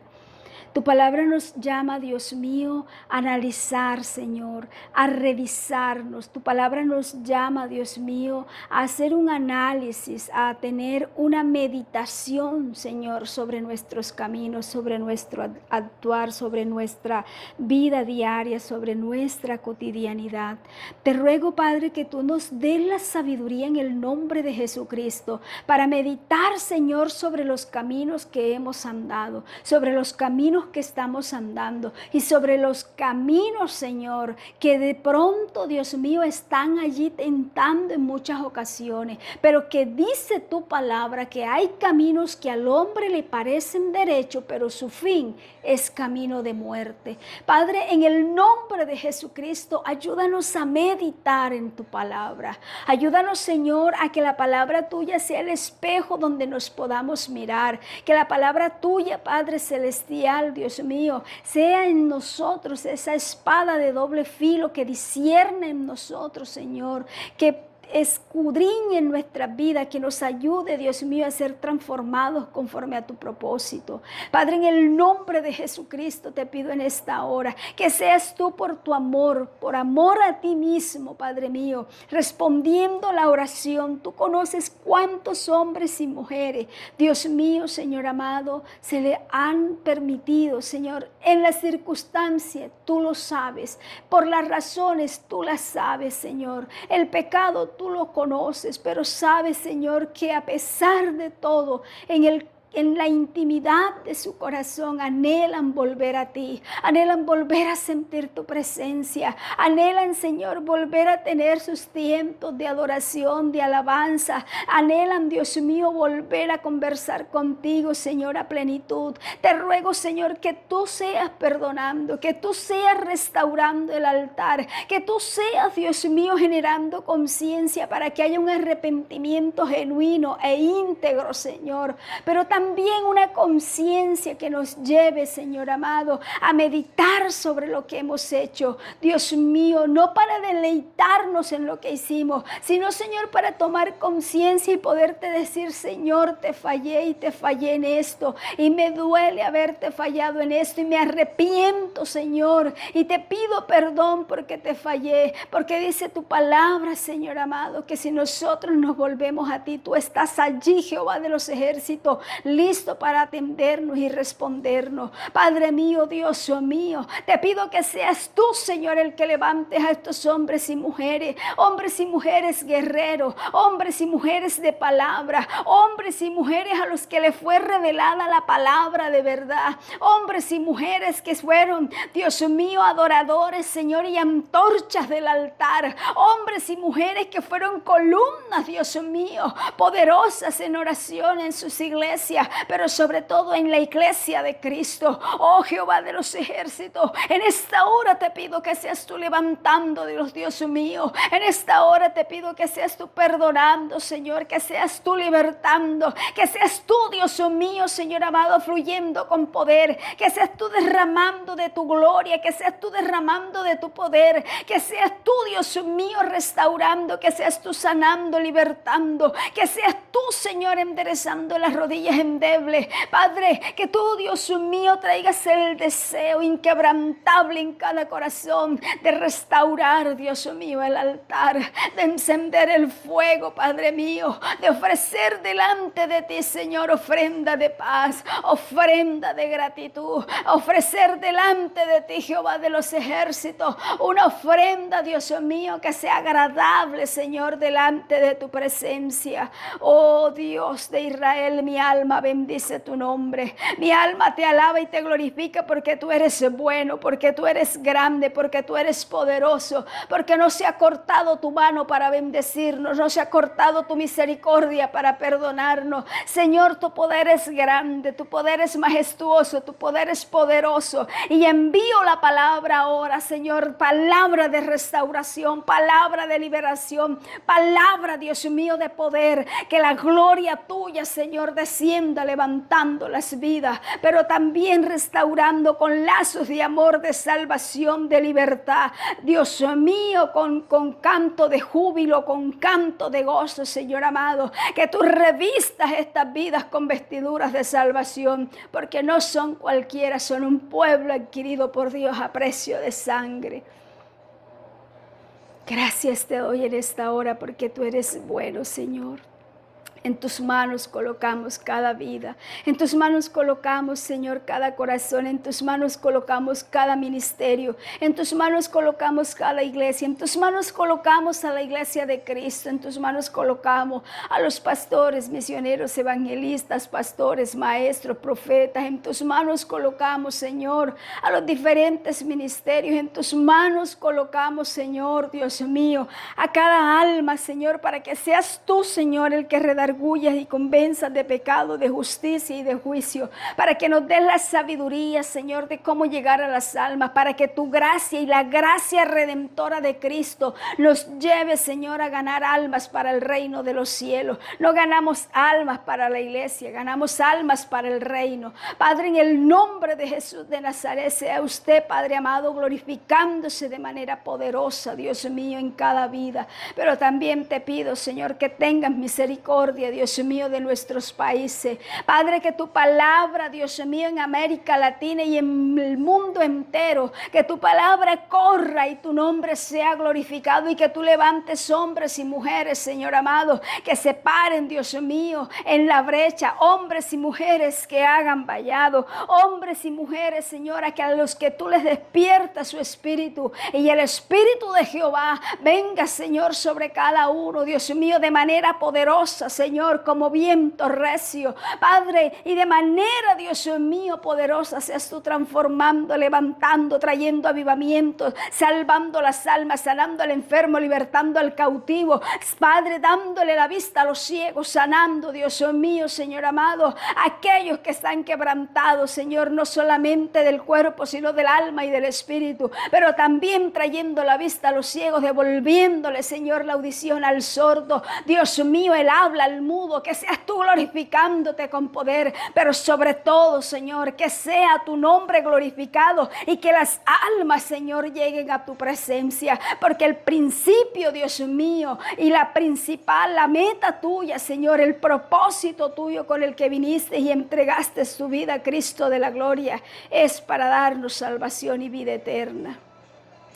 Tu palabra nos llama, Dios mío, a analizar, Señor, a revisarnos. Tu palabra nos llama, Dios mío, a hacer un análisis, a tener una meditación, Señor, sobre nuestros caminos, sobre nuestro actuar, sobre nuestra vida diaria, sobre nuestra cotidianidad. Te ruego, Padre, que tú nos des la sabiduría en el nombre de Jesucristo para meditar, Señor, sobre los caminos que hemos andado, sobre los caminos que estamos andando y sobre los caminos, Señor, que de pronto, Dios mío, están allí tentando en muchas ocasiones, pero que dice tu palabra que hay caminos que al hombre le parecen derechos, pero su fin es camino de muerte. Padre, en el nombre de Jesucristo, ayúdanos a meditar en tu palabra. Ayúdanos, Señor, a que la palabra tuya sea el espejo donde nos podamos mirar, que la palabra tuya, Padre celestial, Dios mío, sea en nosotros esa espada de doble filo que discierne en nosotros, Señor, que escudriñe en nuestra vida, que nos ayude, Dios mío, a ser transformados conforme a tu propósito. Padre, en el nombre de Jesucristo te pido en esta hora que seas tú por tu amor, por amor a ti mismo, Padre mío, respondiendo la oración. Tú conoces cuántos hombres y mujeres, Dios mío, Señor amado, se le han permitido, Señor, en las circunstancias, tú lo sabes, por las razones, tú las sabes, Señor, el pecado tú lo conoces, pero sabes, Señor, que a pesar de todo, en la intimidad de su corazón anhelan volver a ti, anhelan volver a sentir tu presencia, anhelan, Señor, volver a tener sus tiempos de adoración, de alabanza, anhelan, Dios mío, volver a conversar contigo, Señor, a plenitud. Te ruego, Señor, que tú seas perdonando, que tú seas restaurando el altar, que tú seas, Dios mío, generando conciencia para que haya un arrepentimiento genuino e íntegro, Señor, pero también una conciencia que nos lleve, Señor amado, a meditar sobre lo que hemos hecho. Dios mío, no para deleitarnos en lo que hicimos, sino, Señor, para tomar conciencia y poderte decir, Señor, te fallé y te fallé en esto, y me duele haberte fallado en esto, y me arrepiento, Señor, y te pido perdón porque te fallé, porque dice tu palabra, Señor amado, que si nosotros nos volvemos a ti, tú estás allí, Jehová de los ejércitos, listo para atendernos y respondernos. Padre mío, Dios mío, te pido que seas tú, Señor, el que levantes a estos hombres y mujeres guerreros, hombres y mujeres de palabra, hombres y mujeres a los que le fue revelada la palabra de verdad, hombres y mujeres que fueron, Dios mío, adoradores, Señor, y antorchas del altar, hombres y mujeres que fueron columnas, Dios mío, poderosas en oración en sus iglesias, familia, pero sobre todo en la iglesia de Cristo. Oh Jehová de los ejércitos, en esta hora te pido que seas tú levantando, Dios mío. En esta hora te pido que seas tú perdonando, Señor, que seas tú libertando, que seas tú, Dios mío, Señor amado, fluyendo con poder, que seas tú derramando de tu gloria, que seas tú derramando de tu poder, que seas tú, Dios mío, restaurando, que seas tú sanando, libertando, que seas tú, Señor, enderezando las rodillas endebles. Padre, que tú, Dios mío, traigas el deseo inquebrantable en cada corazón de restaurar, Dios mío, el altar, de encender el fuego, Padre mío, de ofrecer delante de ti, Señor, ofrenda de paz, ofrenda de gratitud, ofrecer delante de ti, Jehová de los ejércitos, una ofrenda, Dios mío, que sea agradable, Señor, delante de tu presencia. Oh Dios de Israel, mi alma bendice tu nombre, mi alma te alaba y te glorifica, porque tú eres bueno, porque tú eres grande, porque tú eres poderoso, porque no se ha cortado tu mano para bendecirnos, no se ha cortado tu misericordia para perdonarnos. Señor, tu poder es grande, tu poder es majestuoso, tu poder es poderoso, y envío la palabra ahora, Señor, palabra de restauración, palabra de liberación, palabra, Dios mío, de poder, que la gloria tuya, Señor, descienda levantando las vidas, pero también restaurando con lazos de amor, de salvación, de libertad, Dios mío, con canto de júbilo, con canto de gozo, Señor amado, que tú revistas estas vidas con vestiduras de salvación, porque no son cualquiera, son un pueblo adquirido por Dios a precio de sangre. Gracias te doy en esta hora, porque tú eres bueno, Señor. En tus manos colocamos cada vida, en tus manos colocamos, Señor, cada corazón, en tus manos colocamos cada ministerio, en tus manos colocamos cada iglesia, en tus manos colocamos a la iglesia de Cristo, en tus manos colocamos a los pastores, misioneros, evangelistas, pastores, maestros, profetas, en tus manos colocamos, Señor, a los diferentes ministerios, en tus manos colocamos, Señor, Dios mío, a cada alma, Señor, para que seas tú, Señor, el que redargullas y convenzas de pecado, de justicia y de juicio, para que nos des la sabiduría, Señor, de cómo llegar a las almas, para que tu gracia y la gracia redentora de Cristo nos lleve, Señor, a ganar almas para el reino de los cielos. No ganamos almas para la iglesia, ganamos almas para el reino. Padre, en el nombre de Jesús de Nazaret, sea usted, Padre amado, glorificándose de manera poderosa, Dios mío, en cada vida. Pero también te pido, Señor, que tengas misericordia, Dios mío, de nuestros países. Padre, que tu palabra, Dios mío, en América Latina y en el mundo entero, que tu palabra corra y tu nombre sea glorificado, y que tú levantes hombres y mujeres, Señor amado, que se paren, Dios mío, en la brecha, hombres y mujeres que hagan vallado, hombres y mujeres, Señora, que a los que tú les despiertas su espíritu, y el espíritu de Jehová venga, Señor, sobre cada uno, Dios mío, de manera poderosa, Señor, como viento recio, Padre, y de manera, Dios mío, poderosa, seas tú transformando, levantando, trayendo avivamiento, salvando las almas, sanando al enfermo, libertando al cautivo, Padre, dándole la vista a los ciegos, sanando, Dios mío, Señor amado, aquellos que están quebrantados, Señor, no solamente del cuerpo, sino del alma y del espíritu, pero también trayendo la vista a los ciegos, devolviéndole, Señor, la audición al sordo, Dios mío, el habla al mudo, que seas tú glorificándote con poder, pero sobre todo, Señor, que sea tu nombre glorificado y que las almas, Señor, lleguen a tu presencia, porque el principio, Dios mío, y la principal, la meta tuya, Señor, el propósito tuyo con el que viniste y entregaste tu vida a Cristo de la gloria, es para darnos salvación y vida eterna.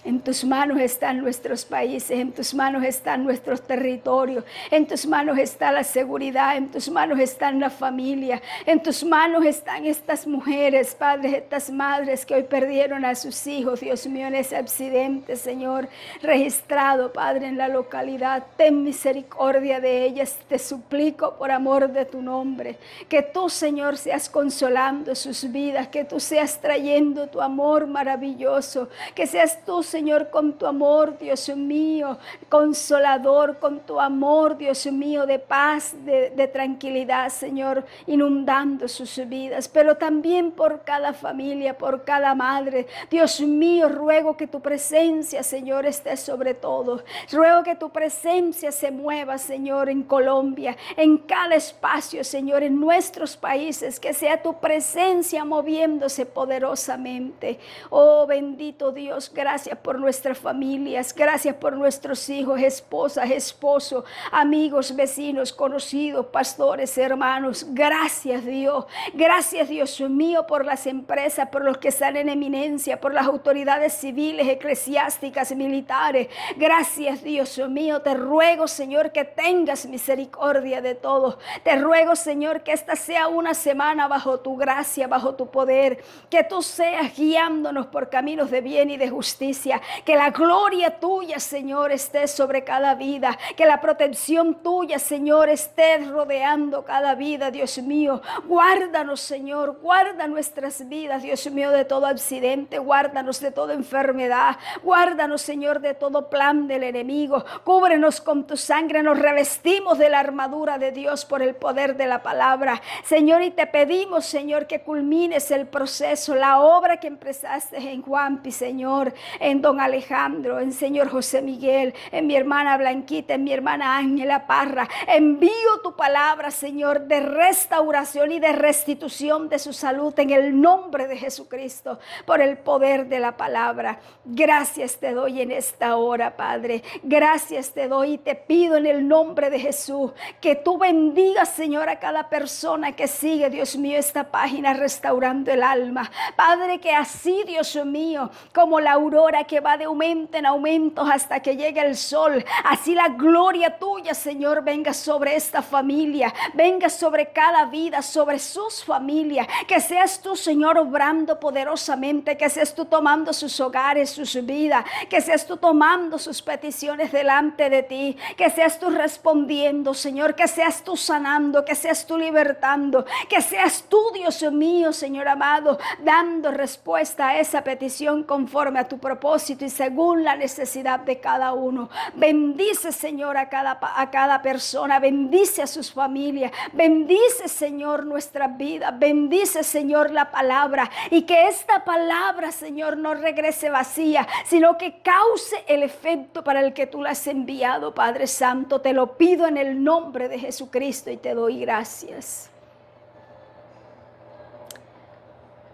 En tus manos están nuestros países, en tus manos están nuestros territorios, en tus manos está la seguridad, en tus manos están la familia, en tus manos están estas mujeres, padres, estas madres que hoy perdieron a sus hijos, Dios mío, en ese accidente, Señor, registrado, Padre, en la localidad. Ten misericordia de ellas, te suplico por amor de tu nombre, que tú, Señor, seas consolando sus vidas, que tú seas trayendo tu amor maravilloso, que seas tú, Señor, con tu amor, Dios mío, consolador, con tu amor, Dios mío, de paz, de tranquilidad, Señor, inundando sus vidas, pero también por cada familia, por cada madre. Dios mío, ruego que tu presencia, Señor, esté sobre todo. Ruego que tu presencia se mueva, Señor, en Colombia, en cada espacio, Señor, en nuestros países, que sea tu presencia moviéndose poderosamente. Oh, bendito Dios, gracias por nuestras familias, gracias por nuestros hijos, esposas, esposos, amigos, vecinos, conocidos, pastores, hermanos. Gracias, Dios. Gracias, Dios mío, por las empresas, por los que están en eminencia, por las autoridades civiles, eclesiásticas, militares. Gracias, Dios mío. Te ruego, Señor, que tengas misericordia de todos. Te ruego, Señor, que esta sea una semana bajo tu gracia, bajo tu poder, que tú seas guiándonos por caminos de bien y de justicia, que la gloria tuya, Señor, esté sobre cada vida, que la protección tuya, Señor, esté rodeando cada vida, Dios mío. Guárdanos, Señor, guarda nuestras vidas, Dios mío, de todo accidente, guárdanos de toda enfermedad, guárdanos, Señor, de todo plan del enemigo. Cúbrenos con tu sangre, nos revestimos de la armadura de Dios por el poder de la palabra, Señor, y te pedimos, Señor, que culmines el proceso, la obra que empezaste en Juanpi, Señor, en don Alejandro, en Señor José Miguel, en mi hermana Blanquita, en mi hermana Ángela Parra. Envío tu palabra, Señor, de restauración y de restitución de su salud en el nombre de Jesucristo, por el poder de la palabra. Gracias te doy en esta hora, Padre. Gracias te doy y te pido en el nombre de Jesús que tú bendigas, Señor, a cada persona que sigue, Dios mío, esta página Restaurando el Alma. Padre, que así, Dios mío, como la aurora que va de aumento en aumento hasta que llegue el sol, así la gloria tuya, Señor, venga sobre esta familia, venga sobre cada vida, sobre sus familias. Que seas tú, Señor, obrando poderosamente, que seas tú tomando sus hogares, sus vidas, que seas tú tomando sus peticiones delante de ti, que seas tú respondiendo, Señor, que seas tú sanando, que seas tú libertando, que seas tú, Dios mío, Señor amado, dando respuesta a esa petición conforme a tu propósito y según la necesidad de cada uno. Bendice, Señor, a cada persona, bendice a sus familias, bendice, Señor, nuestra vida, bendice, Señor, la palabra, y que esta palabra, Señor, no regrese vacía, sino que cause el efecto para el que tú la has enviado, Padre Santo. Te lo pido en el nombre de Jesucristo y te doy gracias.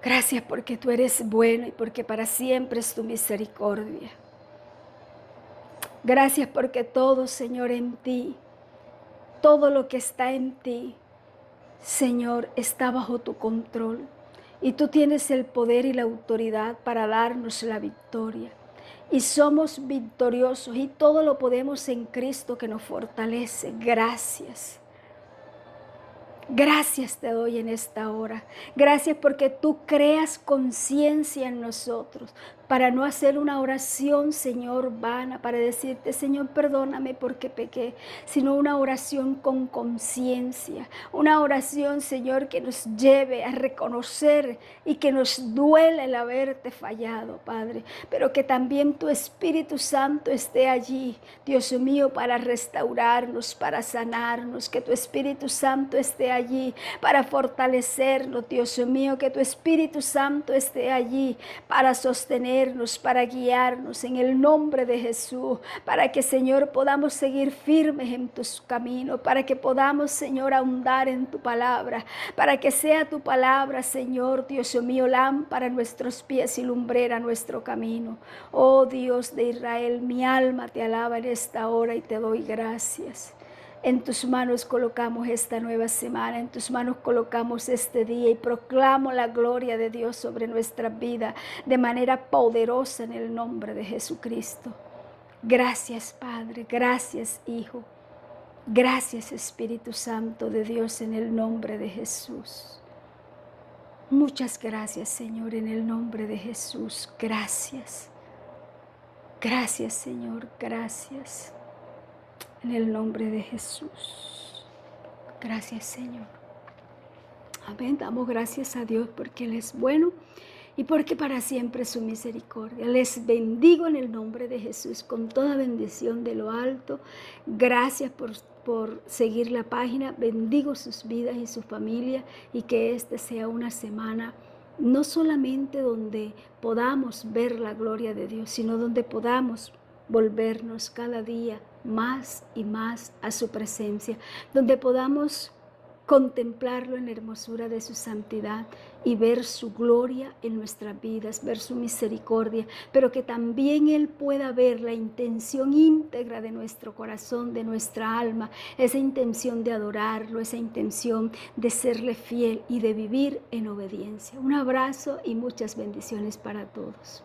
Gracias porque tú eres bueno y porque para siempre es tu misericordia. Gracias porque todo, Señor, en ti, todo lo que está en ti, Señor, está bajo tu control. Y tú tienes el poder y la autoridad para darnos la victoria. Y somos victoriosos y todo lo podemos en Cristo que nos fortalece. Gracias. Gracias te doy en esta hora. Gracias porque tú creas conciencia en nosotros para no hacer una oración, Señor, vana, para decirte, Señor, perdóname porque pequé, sino una oración con conciencia, una oración, Señor, que nos lleve a reconocer y que nos duele el haberte fallado, Padre, pero que también tu Espíritu Santo esté allí, Dios mío, para restaurarnos, para sanarnos, que tu Espíritu Santo esté allí para fortalecernos, Dios mío, que tu Espíritu Santo esté allí para sostener, para guiarnos en el nombre de Jesús, para que, Señor, podamos seguir firmes en tus caminos, para que podamos, Señor, ahondar en tu palabra, para que sea tu palabra, Señor, Dios mío, lámpara a nuestros pies y lumbrera a nuestro camino. Oh Dios de Israel, mi alma te alaba en esta hora y te doy gracias. En tus manos colocamos esta nueva semana, en tus manos colocamos este día y proclamo la gloria de Dios sobre nuestra vida de manera poderosa en el nombre de Jesucristo. Gracias, Padre, gracias, Hijo, gracias, Espíritu Santo de Dios, en el nombre de Jesús. Muchas gracias, Señor, en el nombre de Jesús. Gracias. Gracias, Señor, gracias. En el nombre de Jesús. Gracias, Señor. Amén. Damos gracias a Dios porque Él es bueno y porque para siempre es su misericordia. Les bendigo en el nombre de Jesús con toda bendición de lo alto. Gracias por seguir la página. Bendigo sus vidas y su familia y que este sea una semana no solamente donde podamos ver la gloria de Dios, sino donde podamos volvernos cada día más y más a su presencia, donde podamos contemplarlo en la hermosura de su santidad y ver su gloria en nuestras vidas, ver su misericordia, pero que también Él pueda ver la intención íntegra de nuestro corazón, de nuestra alma, esa intención de adorarlo, esa intención de serle fiel y de vivir en obediencia. Un abrazo y muchas bendiciones para todos.